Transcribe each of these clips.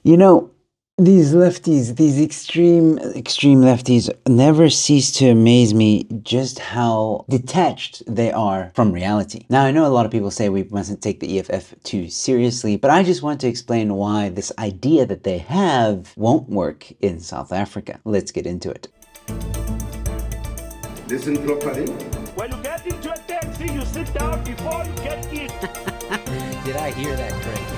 You know, these lefties, these extreme lefties never cease to amaze me just how detached they are from reality. Now, I know a lot of people say we mustn't take the EFF too seriously, but I just want to explain why this idea that they have won't work in South Africa. Let's get into it. Listen properly. When you get into a taxi, you sit down before you get in. Did I hear that correctly?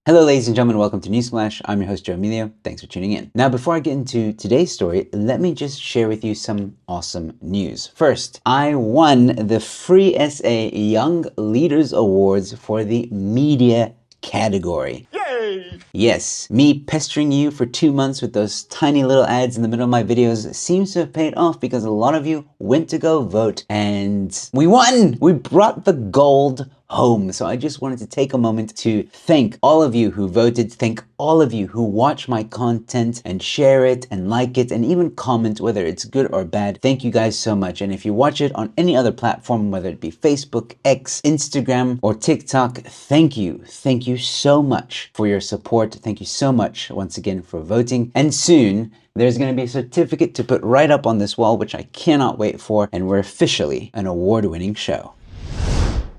Hello ladies and gentlemen, welcome to Newsflash. I'm your host Emilio. Thanks for tuning in. Now before I get into today's story, let me just share with you some awesome news. First, I won the Free SA Young Leaders Awards for the media category. Yay! Yes, me pestering you for 2 months with those tiny little ads in the middle of my videos seems to have paid off because a lot of you went to go vote and we won! We brought the gold home. So I just wanted to take a moment to thank all of you who voted, thank all of you who watch my content and share it and like it and even comment whether it's good or bad. Thank you guys so much. And if you watch it on any other platform, whether it be Facebook, X, Instagram, or TikTok, thank you. Thank you so much for your support. Thank you so much once again for voting. And soon, there's going to be a certificate to put right up on this wall, which I cannot wait for. And we're officially an award-winning show.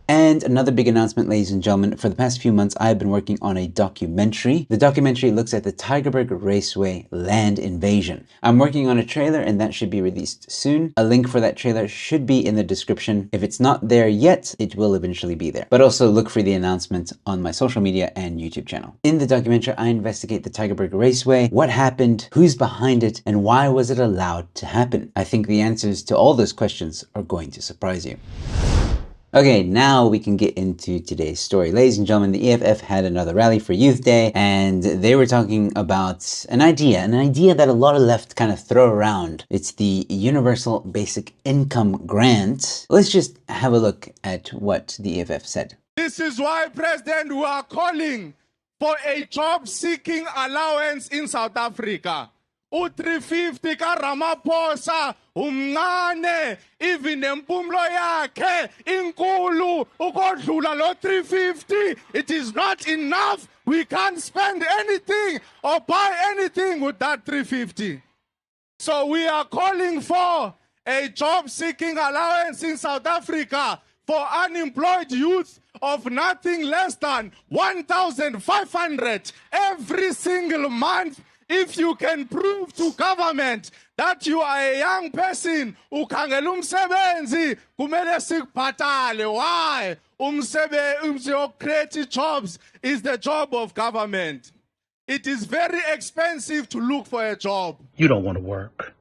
And another big announcement, ladies and gentlemen, for the past few months, I've been working on a documentary. The documentary looks at the Tygerberg Raceway land invasion. I'm working on a trailer and that should be released soon. A link for that trailer should be in the description. If it's not there yet, it will eventually be there. But also look for the announcement on my social media and YouTube channel. In the documentary, I investigate the Tygerberg Raceway, what happened, who's behind it, and why was it allowed to happen? I think the answers to all those questions are going to surprise you. Okay, now we can get into today's story. Ladies and gentlemen, the EFF had another rally for Youth Day, and they were talking about an idea that a lot of left kind of throw around. It's the Universal Basic Income Grant. Let's just have a look at what the EFF said. This is why, President, we are calling for a job-seeking allowance in South Africa. U-350 ka Ramaphosa umncane, even nempumulo yakhe inkulu ukodlula lo 350. It is not enough. We can't spend anything or buy anything with that 350. So we are calling for a job-seeking allowance in South Africa for unemployed youth of nothing less than 1,500 every single month. If you can prove to government that you are a young person, ukhangela umsebenzi, kumele sikubhatale. Why? Create jobs is the job of government. It is very expensive to look for a job. You don't want to work.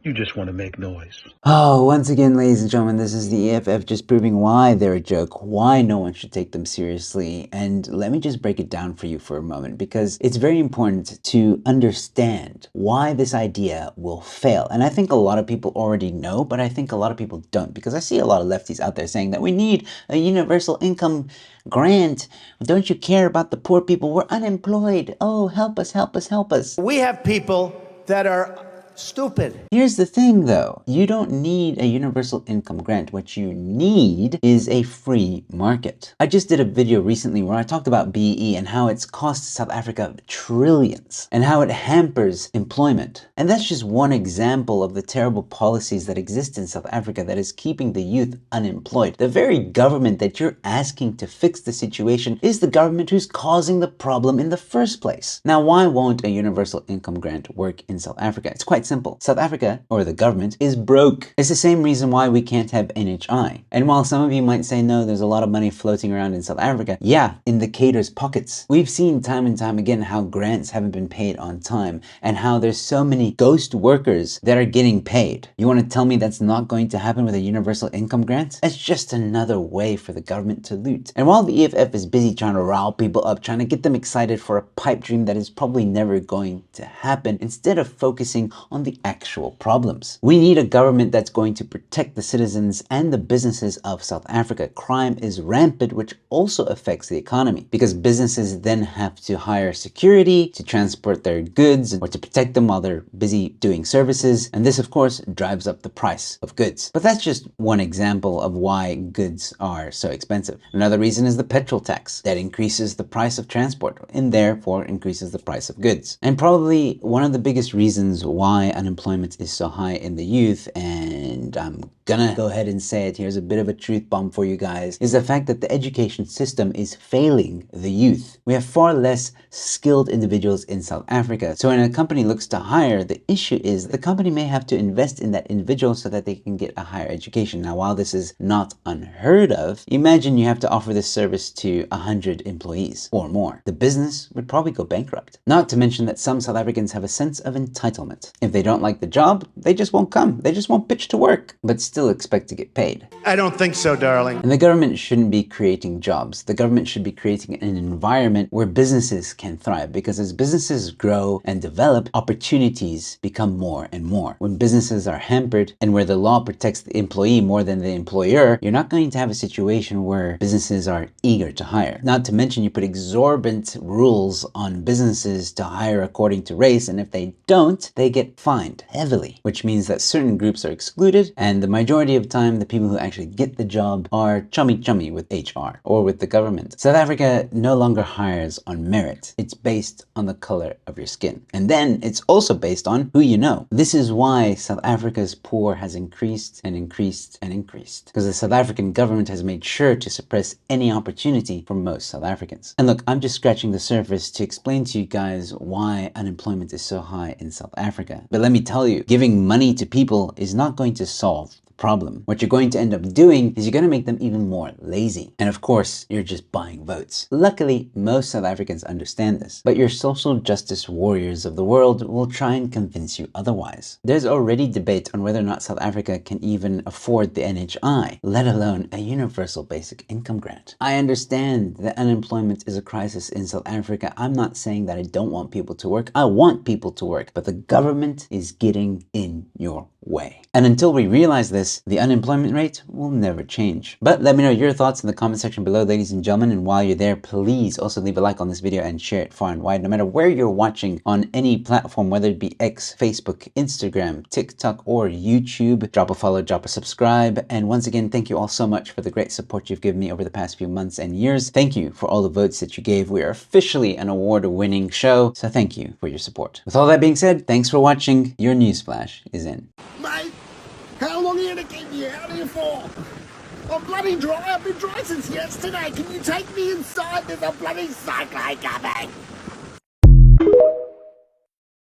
You just want to make noise. Oh, once again, ladies and gentlemen, this is the EFF just proving why they're a joke, why no one should take them seriously. And let me just break it down for you for a moment, because it's very important to understand why this idea will fail. And I think a lot of people already know, but I think a lot of people don't, because I see a lot of lefties out there saying that we need a universal income grant. Don't you care about the poor people? We're unemployed. Oh, help us, help us, help us. We have people that are stupid. Here's the thing though, you don't need a universal income grant. What you need is a free market. I just did a video recently where I talked about BE and how it's cost South Africa trillions and how it hampers employment. And that's just one example of the terrible policies that exist in South Africa that is keeping the youth unemployed. The very government that you're asking to fix the situation is the government who's causing the problem in the first place. Now, why won't a universal income grant work in South Africa? It's quite simple. South Africa, or the government, is broke. It's the same reason why we can't have NHI. And while some of you might say, no, there's a lot of money floating around in South Africa, yeah, in the caterers' pockets. We've seen time and time again how grants haven't been paid on time and how there's so many ghost workers that are getting paid. You want to tell me that's not going to happen with a universal income grant? It's just another way for the government to loot. And while the EFF is busy trying to rile people up, trying to get them excited for a pipe dream that is probably never going to happen, instead of focusing on on the actual problems. We need a government that's going to protect the citizens and the businesses of South Africa. Crime is rampant, which also affects the economy because businesses then have to hire security to transport their goods or to protect them while they're busy doing services. And this, of course, drives up the price of goods. But that's just one example of why goods are so expensive. Another reason is the petrol tax that increases the price of transport and therefore increases the price of goods. And probably one of the biggest reasons why unemployment is so high in the youth, and I'm gonna go ahead and say it, here's a bit of a truth bomb for you guys, is the fact that the education system is failing the youth. We have far less skilled individuals in South Africa. So when a company looks to hire, the issue is the company may have to invest in that individual so that they can get a higher education. Now, while this is not unheard of, imagine you have to offer this service to 100 employees or more. The business would probably go bankrupt. Not to mention that some South Africans have a sense of entitlement. If they don't like the job, they just won't come. They just won't pitch to work, but still expect to get paid. I don't think so, darling. And the government shouldn't be creating jobs. The government should be creating an environment where businesses can thrive, because as businesses grow and develop, opportunities become more and more. When businesses are hampered and where the law protects the employee more than the employer, you're not going to have a situation where businesses are eager to hire. Not to mention you put exorbitant rules on businesses to hire according to race, and if they don't, they get fined heavily, which means that certain groups are excluded, and the majority of time the people who actually get the job are chummy with HR or with the government. South Africa no longer hires on merit. It's based on the color of your skin. And then it's also based on who you know. This is why South Africa's poor has increased and increased and increased, because the South African government has made sure to suppress any opportunity for most South Africans. And look, I'm just scratching the surface to explain to you guys why unemployment is so high in South Africa. But let me tell you, giving money to people is not going to solve problem. What you're going to end up doing is you're going to make them even more lazy. And of course, you're just buying votes. Luckily, most South Africans understand this, but your social justice warriors of the world will try and convince you otherwise. There's already debate on whether or not South Africa can even afford the NHI, let alone a universal basic income grant. I understand that unemployment is a crisis in South Africa. I'm not saying that I don't want people to work. I want people to work, but the government is getting in your way. And until we realize this, the unemployment rate will never change. But let me know your thoughts in the comment section below, ladies and gentlemen. And while you're there, please also leave a like on this video and share it far and wide. No matter where you're watching on any platform, whether it be X, Facebook, Instagram, TikTok, or YouTube, drop a follow, drop a subscribe. And once again, thank you all so much for the great support you've given me over the past few months and years. Thank you for all the votes that you gave. We are officially an award-winning show, so thank you for your support. With all that being said, thanks for watching. Your Newsflash is in. Mate, how long are you going to keep me out here for? I'm bloody dry. I've been dry since yesterday. Can you take me inside? There's a bloody cyclone coming.